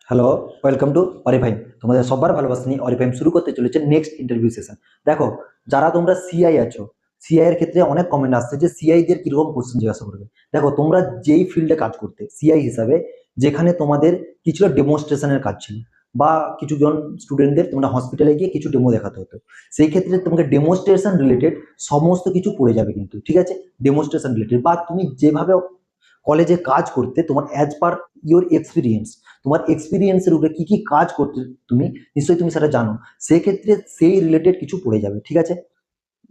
Hello, welcome to অরিফাইম। তোমাদের সবার ভালোবাসা নিয়ে অরিফাইম শুরু করতে চলেছে নেক্সট ইন্টারভিউ সেশন। দেখো, যারা তোমরা সিআই আছো, সিআই এর ক্ষেত্রে অনেক কমেন্ট আসছে যে সিআই দের কিরকম কোশ্চেন জিজ্ঞাসা করবে। দেখো, তোমরা যেই ফিল্ডে কাজ করতে সিআই হিসাবে, যেখানে তোমাদের কিছুটা ডেমনস্ট্রেশনের কাজ ছিল, বা কিছু জন স্টুডেন্টদের তোমরা হসপিটালে গিয়ে কিছু ডেমো দেখাতে হতো, সেই ক্ষেত্রে তোমাকে ডেমনস্ট্রেশন রিলেটেড সমস্ত কিছু পড়ে যাবে কিন্তু, ঠিক আছে? ডেমনস্ট্রেশন রিলেটেড বা তুমি যেভাবে কলেজে কাজ করতে, তোমার অ্যাজ পার ইওর এক্সপিরিয়েন্স, তোমার এক্সপিরিয়েন্সের উপরে কি কি কাজ করতে তুমি নিশ্চয়ই তুমি সেটা জানো, সেক্ষেত্রে সেই রিলেটেড কিছু পড়ে যাবে, ঠিক আছে?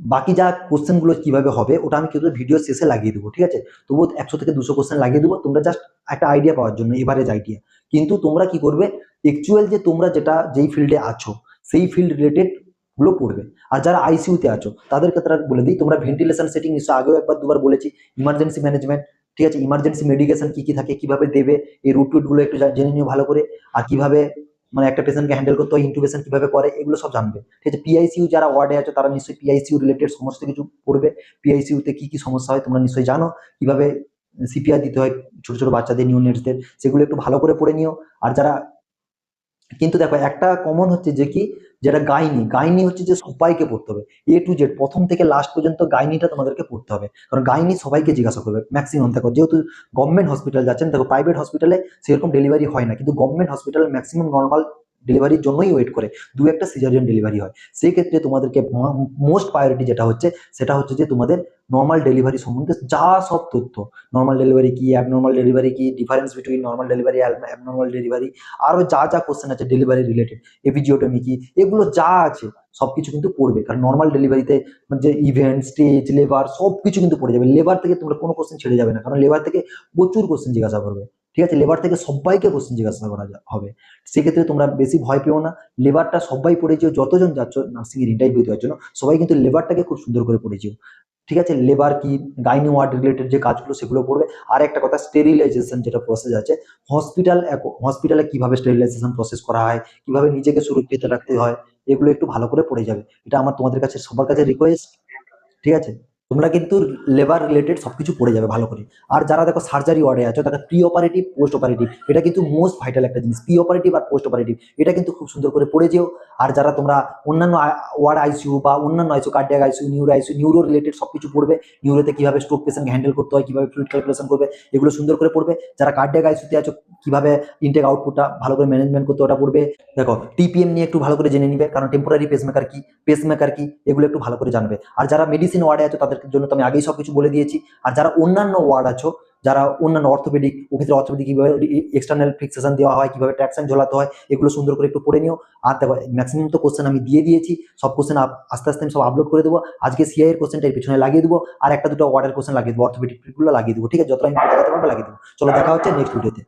বাকি যা কোশ্চেন গুলো কিভাবে হবে ওটা আমি কিন্তু ভিডিও শেষে লাগিয়ে দেবো, ঠিক আছে? তবুও 100 থেকে 200 কোশ্চেন লাগিয়ে দেবো, তোমরা জাস্ট একটা আইডিয়া পাওয়ার জন্য, এভারেজ আইডিয়া। কিন্তু তোমরা কি করবে, অ্যাকচুয়াল যে তোমরা যেটা যেই ফিল্ডে আছো সেই ফিল্ড রিলেটেড গুলো পড়বে। আর যারা আইসিইউতে আছো তাদের ক্ষেত্রে বলে দিই, তোমরা ভেন্টিলেশন সেটিং নিশ্চয় আগেও একবার দুবার বলেছি, ইমার্জেন্সি ম্যানেজমেন্ট, ঠিক আছে? ইমার্জেন্সি মেডিকেশন কি কি থাকে, কিভাবে দেবে, এই রুট টুট গুলো একটু জেনে নিও ভালো করে। আর কিভাবে মানে একটা পেশেন্টকে হ্যান্ডেল করতে হয়, ইন্টুবেশন কিভাবে করে, এগুলো সব জানবে, ঠিক আছে? পিআইসিইউ যারা ওয়ার্ডে আছে তারা নিশ্চয়ই পিআইসিইউ রিলেটেড সমস্ত কিছু পড়বে। পিআইসিইউ তে কি কি সমস্যা হয় তোমরা নিশ্চয়ই জানো, কিভাবে সিপিআর দিতে হয় ছোট ছোট বাচ্চাদের, নিউনেটসদের, সেগুলো একটু ভালো করে পড়ে নিও। আর যারা, কিন্তু দেখো একটা কমন হচ্ছে যে কি, যেটা গাইনি, গাইনি হচ্ছে যে সবাইকে পড়তে হবে, এ টু জেড প্রথম থেকে লাস্ট পর্যন্ত গাইনিটা তোমাদেরকে পড়তে হবে। কারণ গাইনি সবাইকে জিজ্ঞাসা করবে ম্যাক্সিমাম। দেখো, যেহেতু গভর্নমেন্ট হসপিটাল যাচ্ছেন, দেখো প্রাইভেট হসপিটালে সেরকম ডেলিভারি হয় না, কিন্তু গভর্নমেন্ট হসপিটালে ম্যাক্সিমাম নর্মাল ডেলিভারির জন্যই ওয়েট করে, দু একটা সিজারিয়ান ডেলিভারি হয়। সেই ক্ষেত্রে তোমাদেরকে মোস্ট প্রায়োরিটি যেটা হচ্ছে, সেটা হচ্ছে যে তোমাদের নর্মাল ডেলিভারি সম্বন্ধে যা সব তথ্য, নর্মাল ডেলিভারি কি, অ্যাবনর্মাল ডেলিভারি কি, difference between normal delivery abnormal delivery, আরো যা যা কোশ্চেন আছে ডেলিভারি রিলেটেড, এপিজিওটমি কি, এগুলো যা আছে সবকিছু কিন্তু পড়বে। কারণ নর্মাল ডেলিভারিতে যে ইভেন্ট, স্টেজ, লেবার সবকিছু কিন্তু পড়ে যাবে। লেবার থেকে তোমরা কোনো কোশ্চেন ছেড়ে যাবে না, কারণ লেবার থেকে প্রচুর কোশ্চেন জিজ্ঞাসা করবে, ঠিক আছে? লেবার থেকে সবাইকে কোশ্চেন জিজ্ঞাসা করা হবে। সেক্ষেত্রে তোমরা বেশি ভয় পেও না, লেবারটা সবাই পড়েছিও, যতজন যাচ্ছ নার্সিং এর ইন্টারভিউ দেওয়ার জন্য সবাই কিন্তু লেবারটাকে খুব সুন্দর করে পড়েছিও, ঠিক আছে? লেবার কি, গাইনি ওয়ার্ড রিলেটেড যে কাজগুলো সেগুলো পড়বে। আর একটা কথা, স্টেরিলাইজেশন যেটা প্রসেস আছে, হসপিটালে কিভাবে স্টেরিলাইজেশন প্রসেস করা হয়, কিভাবে নিজেকে সুরক্ষিত রাখতে হয়, এগুলো একটু ভালো করে পড়ে যাবে। এটা আমার তোমাদের কাছে সবার কাছে রিকোয়েস্ট, ঠিক আছে? তোমরা কিন্তু লেবার রিলেটেড সবকিছু পড়ে যাবে ভালো করে। আর যারা দেখো সার্জারি ওয়ার্ডে আছো, তারা প্রি অপারেটিভ, পোস্ট অপারেটিভ, এটা কিন্তু মোস্ট ভাইটাল একটা জিনিস, প্রি অপারেটিভ আর পোস্ট অপারেটিভ, এটা কিন্তু খুব সুন্দর করে পড়ে যেও। আর যারা তোমরা অন্যান্য ওয়ার্ড আইসিইউ বা অন্যান্য ICU, cardiac ICU, neuro related সবকিছু পড়বে। নিউরোতে কিভাবে স্ট্রোক পেশেন্ট হ্যান্ডেল করতে হয়, কিভাবে ফ্লুইড ক্যালকুলেশন করবে, এগুলো সুন্দর করে পড়বে। যারা কার্ডিয়াক আইসিইউতে আছো, কিভাবে ইনটেক আউটপুটটা ভালো করে ম্যানেজমেন্ট করতে, ওটা পড়বে। দেখো, টিপিএম নিয়ে একটু ভালো করে জেনে নিবে, কারণ টেম্পোরারি পেসমেকার কি, পেসমেকার কি, এগুলো একটু ভালো করে জানবে। আর যারা মেডিসিন ওয়ার্ডে আছো তাদের জন্য তো আমি আগেই সবকিছু বলে দিয়েছি। আর যারা অন্যান্য ওয়ার্ড আছো, যারা অন্যান্য অর্থোপেডিক, ওক্ষেত্রে অর্থোপেডিক কিভাবে এক্সটার্নাল ফিক্সেশন দেওয়া হয়, কিভাবে ট্র্যাকশন ঝোলাতে হয়, এগুলো সুন্দর করে একটু পড়ে নিও। আর দেখো, ম্যাক্সিমাম তো কোশ্চেন আমি দিয়ে দিয়েছি, সব কোশ্চেন আস্তে আস্তে আমি সব আপলোড করে দেবো। আজকে সিআই এর কোশ্চেনটা এর পিছনে লাগিয়ে দেবো, আর একটা দুটো ওয়ার্ডের কোশ্চেন লাগিয়ে দেবো, অর্থোপেডিক গুলো লাগিয়ে দেবো, ঠিক আছে? যত আমি লাগাতে পারবো লাগিয়ে দেবো। চলো, দেখা হচ্ছে নেক্সট ভিডিওতে।